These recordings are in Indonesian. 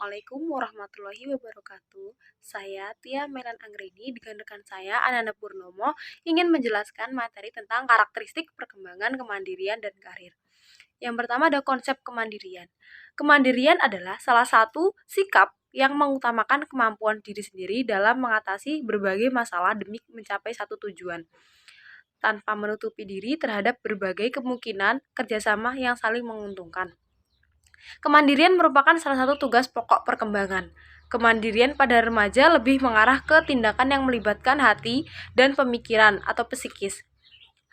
Assalamualaikum warahmatullahi wabarakatuh. Saya Tia Melan Anggreni dengan rekan saya Ananda Purnomo ingin menjelaskan materi tentang karakteristik perkembangan kemandirian dan karir. Yang pertama ada konsep kemandirian. Kemandirian adalah salah satu sikap yang mengutamakan kemampuan diri sendiri dalam mengatasi berbagai masalah demi mencapai satu tujuan, tanpa menutupi diri terhadap berbagai kemungkinan kerjasama yang saling menguntungkan. Kemandirian merupakan salah satu tugas pokok perkembangan. Kemandirian pada remaja lebih mengarah ke tindakan yang melibatkan hati dan pemikiran atau psikis.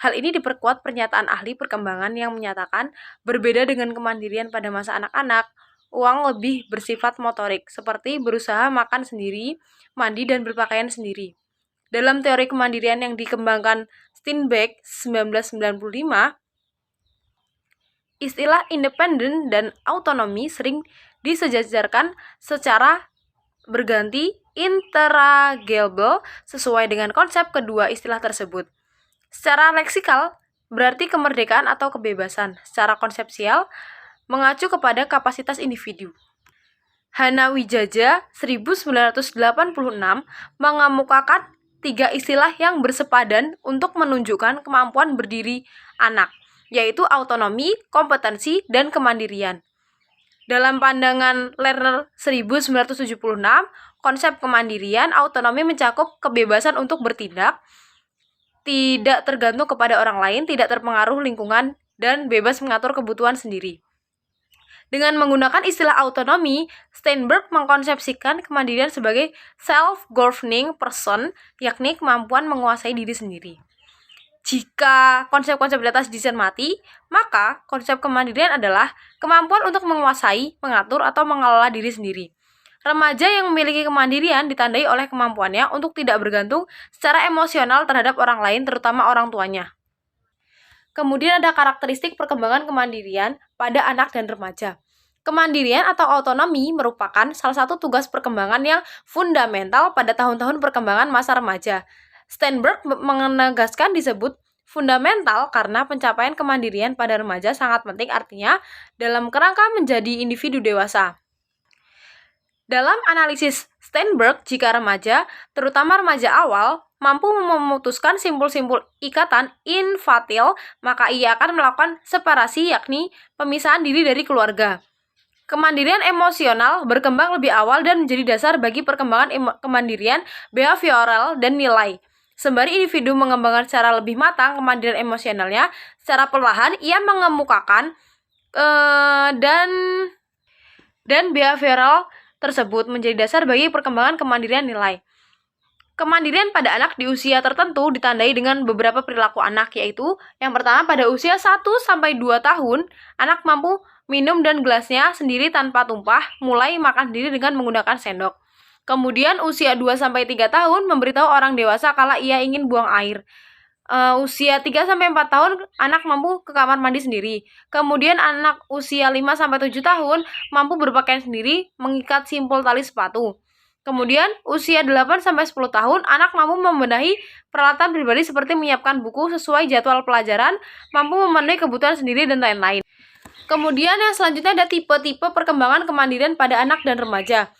Hal ini diperkuat pernyataan ahli perkembangan yang menyatakan berbeda dengan kemandirian pada masa anak-anak, uang lebih bersifat motorik, seperti berusaha makan sendiri, mandi, dan berpakaian sendiri. Dalam teori kemandirian yang dikembangkan Steinbeck 1995, istilah independen dan autonomi sering disejajarkan secara berganti interchangeable sesuai dengan konsep kedua istilah tersebut. Secara leksikal berarti kemerdekaan atau kebebasan. Secara konsepsial mengacu kepada kapasitas individu. Hana Wijaja 1986 mengemukakan tiga istilah yang bersepadan untuk menunjukkan kemampuan berdiri anak, yaitu autonomi, kompetensi, dan kemandirian. Dalam pandangan Lerner 1976, konsep kemandirian autonomi mencakup kebebasan untuk bertindak, tidak tergantung kepada orang lain, tidak terpengaruh lingkungan, dan bebas mengatur kebutuhan sendiri. Dengan menggunakan istilah autonomi, Steinberg mengkonsepsikan kemandirian sebagai self-governing person, yakni kemampuan menguasai diri sendiri. Jika konsep-konsep di atas dicermati, maka konsep kemandirian adalah kemampuan untuk menguasai, mengatur, atau mengelola diri sendiri. Remaja yang memiliki kemandirian ditandai oleh kemampuannya untuk tidak bergantung secara emosional terhadap orang lain, terutama orang tuanya. Kemudian ada karakteristik perkembangan kemandirian pada anak dan remaja. Kemandirian atau autonomi merupakan salah satu tugas perkembangan yang fundamental pada tahun-tahun perkembangan masa remaja. Steinberg menegaskan disebut fundamental karena pencapaian kemandirian pada remaja sangat penting, artinya dalam kerangka menjadi individu dewasa. Dalam analisis Steinberg, jika remaja, terutama remaja awal, mampu memutuskan simpul-simpul ikatan infantil, maka ia akan melakukan separasi, yakni pemisahan diri dari keluarga. Kemandirian emosional berkembang lebih awal dan menjadi dasar bagi perkembangan kemandirian behavioral dan nilai. Sembari individu mengembangkan secara lebih matang kemandirian emosionalnya, secara perlahan ia mengemukakan dan behavioral tersebut menjadi dasar bagi perkembangan kemandirian nilai. Kemandirian pada anak di usia tertentu ditandai dengan beberapa perilaku anak, yaitu yang pertama pada usia 1-2 tahun, anak mampu minum dan gelasnya sendiri tanpa tumpah, mulai makan sendiri dengan menggunakan sendok. Kemudian usia 2-3 tahun memberitahu orang dewasa kala ia ingin buang air. Usia 3-4 tahun anak mampu ke kamar mandi sendiri. Kemudian anak usia 5-7 tahun mampu berpakaian sendiri, mengikat simpul tali sepatu. Kemudian usia 8-10 tahun anak mampu membenahi peralatan pribadi seperti menyiapkan buku sesuai jadwal pelajaran, mampu memenuhi kebutuhan sendiri, dan lain-lain. Kemudian yang selanjutnya ada tipe-tipe perkembangan kemandirian pada anak dan remaja.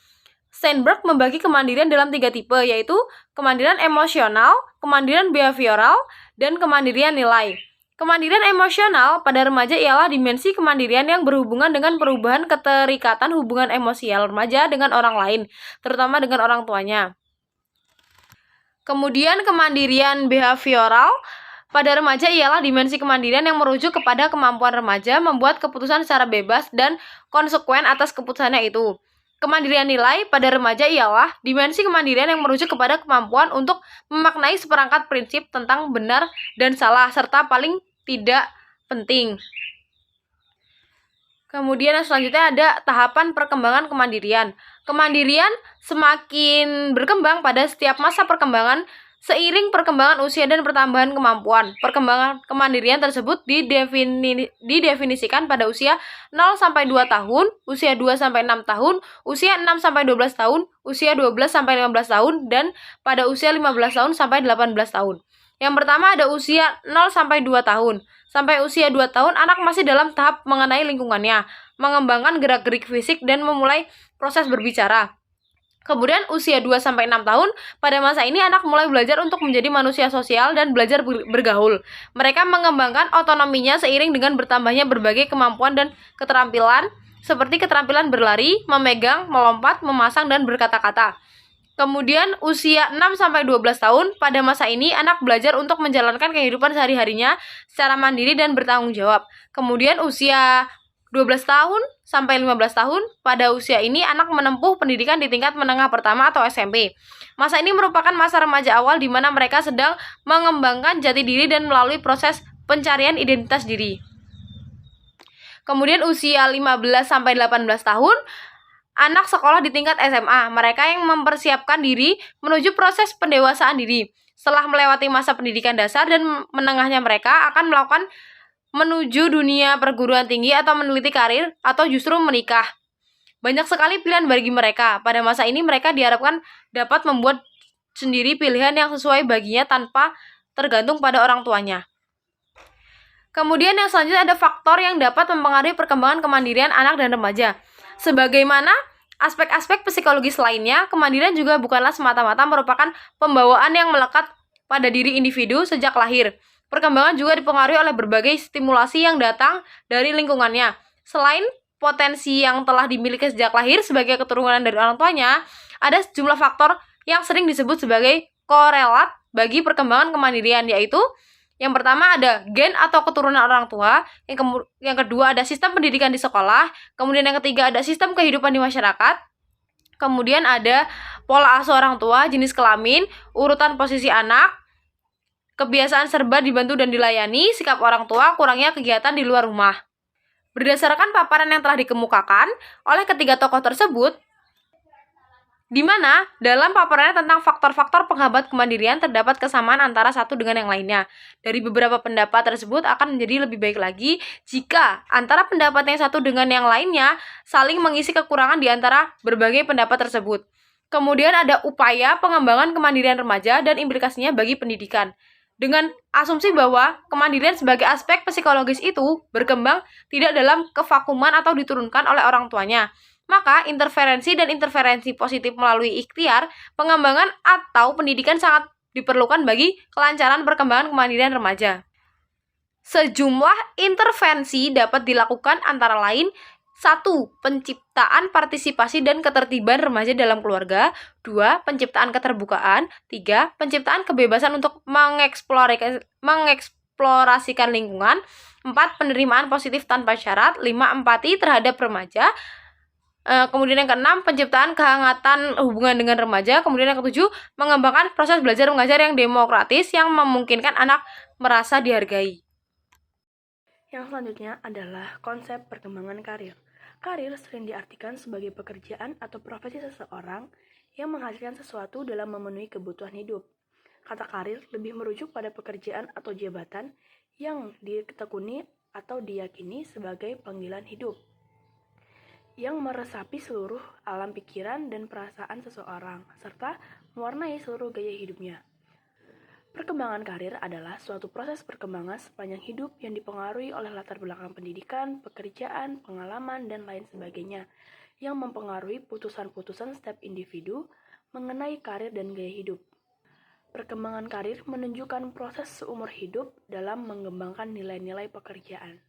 Steinberg membagi kemandirian dalam 3 tipe, yaitu kemandirian emosional, kemandirian behavioral, dan kemandirian nilai. Kemandirian emosional pada remaja ialah dimensi kemandirian yang berhubungan dengan perubahan keterikatan hubungan emosial remaja dengan orang lain, terutama dengan orang tuanya. Kemudian kemandirian behavioral pada remaja ialah dimensi kemandirian yang merujuk kepada kemampuan remaja membuat keputusan secara bebas dan konsekuen atas keputusannya itu. Kemandirian nilai pada remaja ialah dimensi kemandirian yang merujuk kepada kemampuan untuk memaknai seperangkat prinsip tentang benar dan salah, serta paling tidak penting. Kemudian yang selanjutnya ada tahapan perkembangan kemandirian. Kemandirian semakin berkembang pada setiap masa perkembangan seiring perkembangan usia dan pertambahan kemampuan. Perkembangan kemandirian tersebut didefinisikan pada usia 0-2 tahun, usia 2-6 tahun, usia 6-12 tahun, usia 12-15 tahun, dan pada usia 15 tahun sampai 18 tahun. Yang pertama ada usia 0-2 tahun. Sampai usia 2 tahun, anak masih dalam tahap mengenai lingkungannya, mengembangkan gerak-gerik fisik, dan memulai proses berbicara. Kemudian usia 2-6 tahun, pada masa ini anak mulai belajar untuk menjadi manusia sosial dan belajar bergaul. Mereka mengembangkan otonominya seiring dengan bertambahnya berbagai kemampuan dan keterampilan, seperti keterampilan berlari, memegang, melompat, memasang, dan berkata-kata. Kemudian usia 6-12 tahun, pada masa ini anak belajar untuk menjalankan kehidupan sehari-harinya secara mandiri dan bertanggung jawab. Kemudian usia 12 tahun sampai 15 tahun, pada usia ini anak menempuh pendidikan di tingkat menengah pertama atau SMP. Masa ini merupakan masa remaja awal di mana mereka sedang mengembangkan jati diri dan melalui proses pencarian identitas diri. Kemudian usia 15 sampai 18 tahun, anak sekolah di tingkat SMA. Mereka yang mempersiapkan diri menuju proses pendewasaan diri. Setelah melewati masa pendidikan dasar dan menengahnya, mereka akan melakukan menuju dunia perguruan tinggi atau meneliti karir atau justru menikah. Banyak sekali pilihan bagi mereka. Pada masa ini mereka diharapkan dapat membuat sendiri pilihan yang sesuai baginya tanpa tergantung pada orang tuanya. Kemudian yang selanjutnya ada faktor yang dapat mempengaruhi perkembangan kemandirian anak dan remaja. Sebagaimana aspek-aspek psikologis lainnya, kemandirian juga bukanlah semata-mata merupakan pembawaan yang melekat pada diri individu sejak lahir. Perkembangan juga dipengaruhi oleh berbagai stimulasi yang datang dari lingkungannya. Selain potensi yang telah dimiliki sejak lahir sebagai keturunan dari orang tuanya, ada sejumlah faktor yang sering disebut sebagai korelat bagi perkembangan kemandirian, yaitu yang pertama ada gen atau keturunan orang tua, yang kedua ada sistem pendidikan di sekolah, kemudian yang ketiga ada sistem kehidupan di masyarakat, kemudian ada pola asuh orang tua, jenis kelamin, urutan posisi anak, kebiasaan serba dibantu dan dilayani, sikap orang tua, kurangnya kegiatan di luar rumah. Berdasarkan paparan yang telah dikemukakan oleh ketiga tokoh tersebut, di mana dalam paparannya tentang faktor-faktor penghambat kemandirian terdapat kesamaan antara satu dengan yang lainnya. Dari beberapa pendapat tersebut akan menjadi lebih baik lagi jika antara pendapat yang satu dengan yang lainnya saling mengisi kekurangan di antara berbagai pendapat tersebut. Kemudian ada upaya pengembangan kemandirian remaja dan implikasinya bagi pendidikan. Dengan asumsi bahwa kemandirian sebagai aspek psikologis itu berkembang tidak dalam kevakuman atau diturunkan oleh orang tuanya, maka interferensi dan interferensi positif melalui ikhtiar, pengembangan atau pendidikan sangat diperlukan bagi kelancaran perkembangan kemandirian remaja. Sejumlah intervensi dapat dilakukan antara lain: 1. Penciptaan partisipasi dan ketertiban remaja dalam keluarga. 2. Penciptaan keterbukaan. 3. Penciptaan kebebasan untuk mengeksplorasikan lingkungan. 4. Penerimaan positif tanpa syarat. 5. Empati terhadap remaja. Kemudian yang ke-6, penciptaan kehangatan hubungan dengan remaja. Kemudian yang ke-7, mengembangkan proses belajar mengajar yang demokratis yang memungkinkan anak merasa dihargai. Yang selanjutnya adalah konsep perkembangan karir. Karir sering diartikan sebagai pekerjaan atau profesi seseorang yang menghasilkan sesuatu dalam memenuhi kebutuhan hidup. Kata karir lebih merujuk pada pekerjaan atau jabatan yang ditekuni atau diyakini sebagai panggilan hidup, yang meresapi seluruh alam pikiran dan perasaan seseorang, serta mewarnai seluruh gaya hidupnya. Perkembangan karir adalah suatu proses perkembangan sepanjang hidup yang dipengaruhi oleh latar belakang pendidikan, pekerjaan, pengalaman, dan lain sebagainya, yang mempengaruhi putusan-putusan setiap individu mengenai karir dan gaya hidup. Perkembangan karir menunjukkan proses seumur hidup dalam mengembangkan nilai-nilai pekerjaan.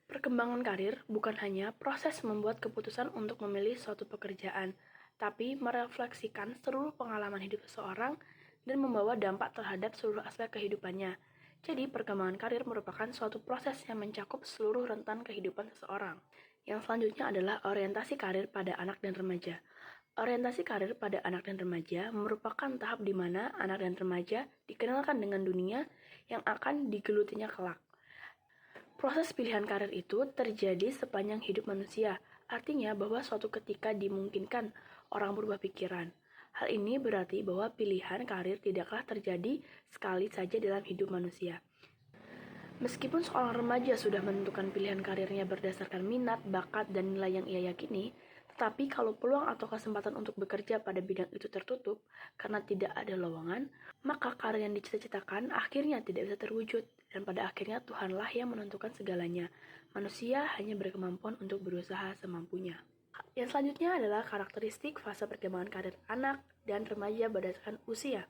Perkembangan karir bukan hanya proses membuat keputusan untuk memilih suatu pekerjaan, tapi merefleksikan seluruh pengalaman hidup seseorang dan membawa dampak terhadap seluruh aspek kehidupannya. Jadi, perkembangan karir merupakan suatu proses yang mencakup seluruh rentan kehidupan seseorang. Yang selanjutnya adalah orientasi karir pada anak dan remaja. Orientasi karir pada anak dan remaja merupakan tahap di mana anak dan remaja dikenalkan dengan dunia yang akan digelutinya kelak. Proses pilihan karir itu terjadi sepanjang hidup manusia, artinya bahwa suatu ketika dimungkinkan orang berubah pikiran. Hal ini berarti bahwa pilihan karir tidaklah terjadi sekali saja dalam hidup manusia. Meskipun seorang remaja sudah menentukan pilihan karirnya berdasarkan minat, bakat, dan nilai yang ia yakini, tetapi kalau peluang atau kesempatan untuk bekerja pada bidang itu tertutup karena tidak ada lowongan, maka karir yang dicita-citakan akhirnya tidak bisa terwujud, dan pada akhirnya Tuhanlah yang menentukan segalanya. Manusia hanya berkemampuan untuk berusaha semampunya. Yang selanjutnya adalah karakteristik fase perkembangan karir anak dan remaja berdasarkan usia.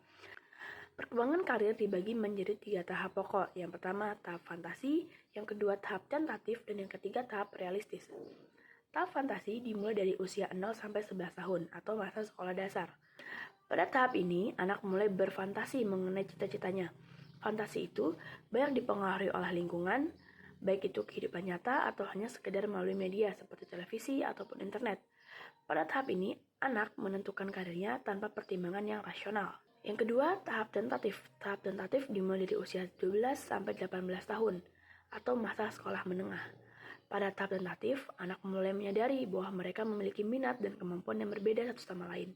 Perkembangan karir dibagi menjadi 3 tahap pokok. Yang pertama, tahap fantasi, yang kedua, tahap tentatif, dan yang ketiga, tahap realistis. Tahap fantasi dimulai dari usia 0 sampai 11 tahun atau masa sekolah dasar. Pada tahap ini, anak mulai berfantasi mengenai cita-citanya. Fantasi itu banyak dipengaruhi oleh lingkungan, baik itu kehidupan nyata atau hanya sekedar melalui media seperti televisi ataupun internet. Pada tahap ini, anak menentukan karirnya tanpa pertimbangan yang rasional. Yang kedua, tahap tentatif. Tahap tentatif dimulai dari usia 12 sampai 18 tahun atau masa sekolah menengah. Pada tahap tentatif, anak mulai menyadari bahwa mereka memiliki minat dan kemampuan yang berbeda satu sama lain.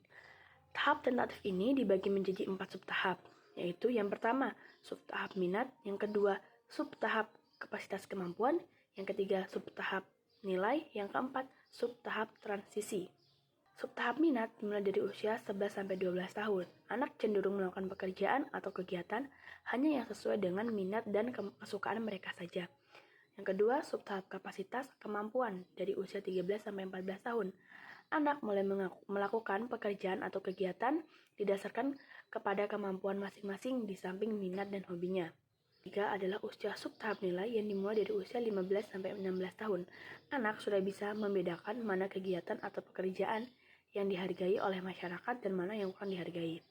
Tahap tentatif ini dibagi menjadi 4 subtahap, yaitu yang pertama, subtahap minat, yang kedua, subtahap kapasitas kemampuan, yang ketiga, subtahap nilai, yang keempat, subtahap transisi. Subtahap minat dimulai dari usia 11-12 tahun. Anak cenderung melakukan pekerjaan atau kegiatan hanya yang sesuai dengan minat dan kesukaan mereka saja. Yang kedua, subtahap kapasitas kemampuan dari usia 13-14 tahun. Anak mulai melakukan pekerjaan atau kegiatan didasarkan kepada kemampuan masing-masing di samping minat dan hobinya. Tiga adalah usia subtahap nilai yang dimulai dari usia 15-16 tahun. Anak sudah bisa membedakan mana kegiatan atau pekerjaan yang dihargai oleh masyarakat dan mana yang kurang dihargai.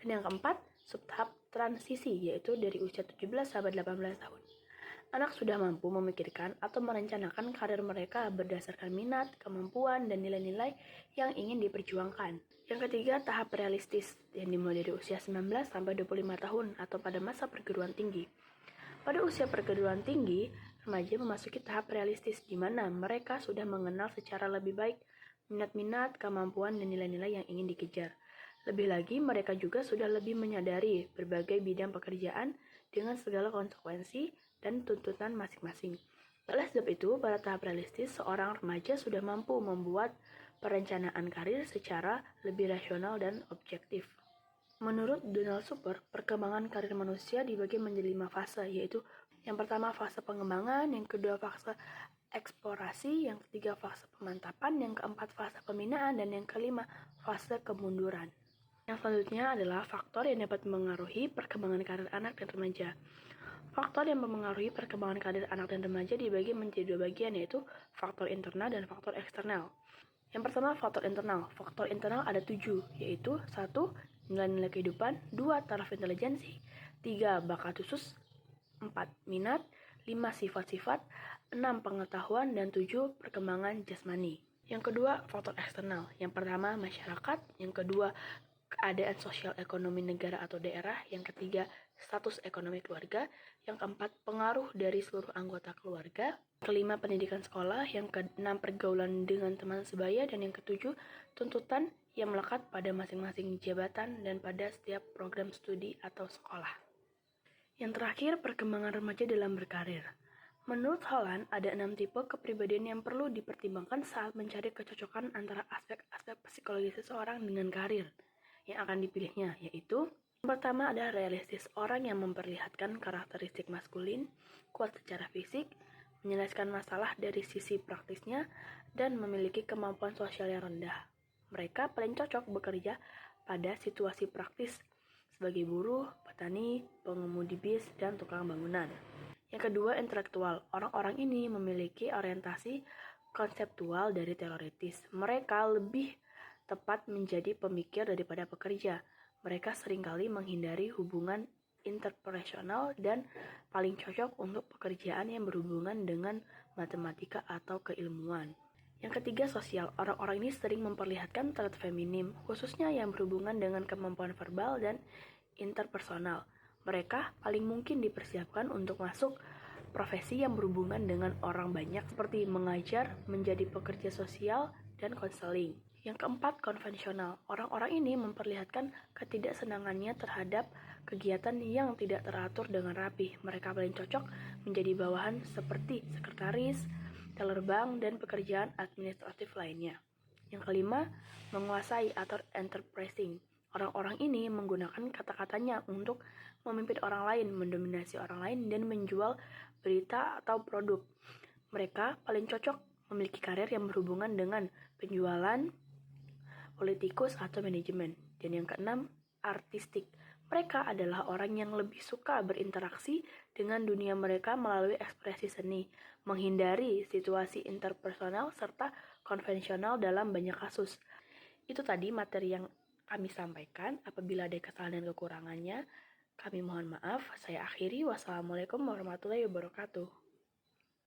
Dan yang keempat, subtahap transisi, yaitu dari usia 17-18 tahun. Anak sudah mampu memikirkan atau merencanakan karir mereka berdasarkan minat, kemampuan, dan nilai-nilai yang ingin diperjuangkan. Yang ketiga, tahap realistis yang dimulai dari usia 19-25 tahun atau pada masa perguruan tinggi. Pada usia perguruan tinggi, remaja memasuki tahap realistis di mana mereka sudah mengenal secara lebih baik minat-minat, kemampuan, dan nilai-nilai yang ingin dikejar. Lebih lagi, mereka juga sudah lebih menyadari berbagai bidang pekerjaan dengan segala konsekuensi dan tuntutan masing-masing. Oleh sebab itu, pada tahap realistis, seorang remaja sudah mampu membuat perencanaan karir secara lebih rasional dan objektif. Menurut Donald Super, perkembangan karir manusia dibagi menjadi 5 fase, yaitu yang pertama fase pengembangan, yang kedua fase eksplorasi, yang ketiga fase pemantapan, yang keempat fase pembinaan, dan yang kelima fase kemunduran. Yang selanjutnya adalah faktor yang dapat mengaruhi perkembangan karir anak dan remaja. Faktor yang mempengaruhi perkembangan karir anak dan remaja dibagi menjadi 2 bagian, yaitu faktor internal dan faktor eksternal. Yang pertama, faktor internal. Faktor internal ada 7, yaitu 1. Nilai-nilai kehidupan, 2. Taraf intelijensi, 3. Bakat khusus, 4. Minat, 5. Sifat-sifat, 6. Pengetahuan, dan 7. Perkembangan jasmani. Yang kedua, faktor eksternal. Yang pertama, masyarakat. Yang kedua, keadaan sosial ekonomi negara atau daerah. Yang ketiga, status ekonomi keluarga. Yang keempat, pengaruh dari seluruh anggota keluarga. Kelima, pendidikan sekolah. Yang keenam, pergaulan dengan teman sebaya. Dan yang ketujuh, tuntutan yang melekat pada masing-masing jabatan dan pada setiap program studi atau sekolah. Yang terakhir, perkembangan remaja dalam berkarir. Menurut Holland, ada 6 tipe kepribadian yang perlu dipertimbangkan saat mencari kecocokan antara aspek-aspek psikologi seseorang dengan karir yang akan dipilihnya, yaitu yang pertama adalah realistis, orang yang memperlihatkan karakteristik maskulin, kuat secara fisik, menyelesaikan masalah dari sisi praktisnya, dan memiliki kemampuan sosial yang rendah. Mereka paling cocok bekerja pada situasi praktis sebagai buruh, petani, pengemudi bis, dan tukang bangunan. Yang kedua, intelektual. Orang-orang ini memiliki orientasi konseptual dari teoritis. Mereka lebih tepat menjadi pemikir daripada pekerja. Mereka seringkali menghindari hubungan interpersonal dan paling cocok untuk pekerjaan yang berhubungan dengan matematika atau keilmuan. Yang ketiga, sosial. Orang-orang ini sering memperlihatkan trait feminim, khususnya yang berhubungan dengan kemampuan verbal dan interpersonal. Mereka paling mungkin dipersiapkan untuk masuk profesi yang berhubungan dengan orang banyak seperti mengajar, menjadi pekerja sosial, dan konseling. Yang keempat, konvensional. Orang-orang ini memperlihatkan ketidaksenangannya terhadap kegiatan yang tidak teratur dengan rapi. Mereka paling cocok menjadi bawahan seperti sekretaris, teller bank, dan pekerjaan administratif lainnya. Yang kelima, menguasai atau enterprising. Orang-orang ini menggunakan kata-katanya untuk memimpin orang lain, mendominasi orang lain, dan menjual berita atau produk. Mereka paling cocok memiliki karir yang berhubungan dengan penjualan, politikus atau manajemen. Dan yang keenam, artistik. Mereka adalah orang yang lebih suka berinteraksi dengan dunia mereka melalui ekspresi seni, menghindari situasi interpersonal serta konvensional dalam banyak kasus. Itu tadi materi yang kami sampaikan. Apabila ada kesalahan dan kekurangannya, kami mohon maaf. Saya akhiri. Wassalamualaikum warahmatullahi wabarakatuh.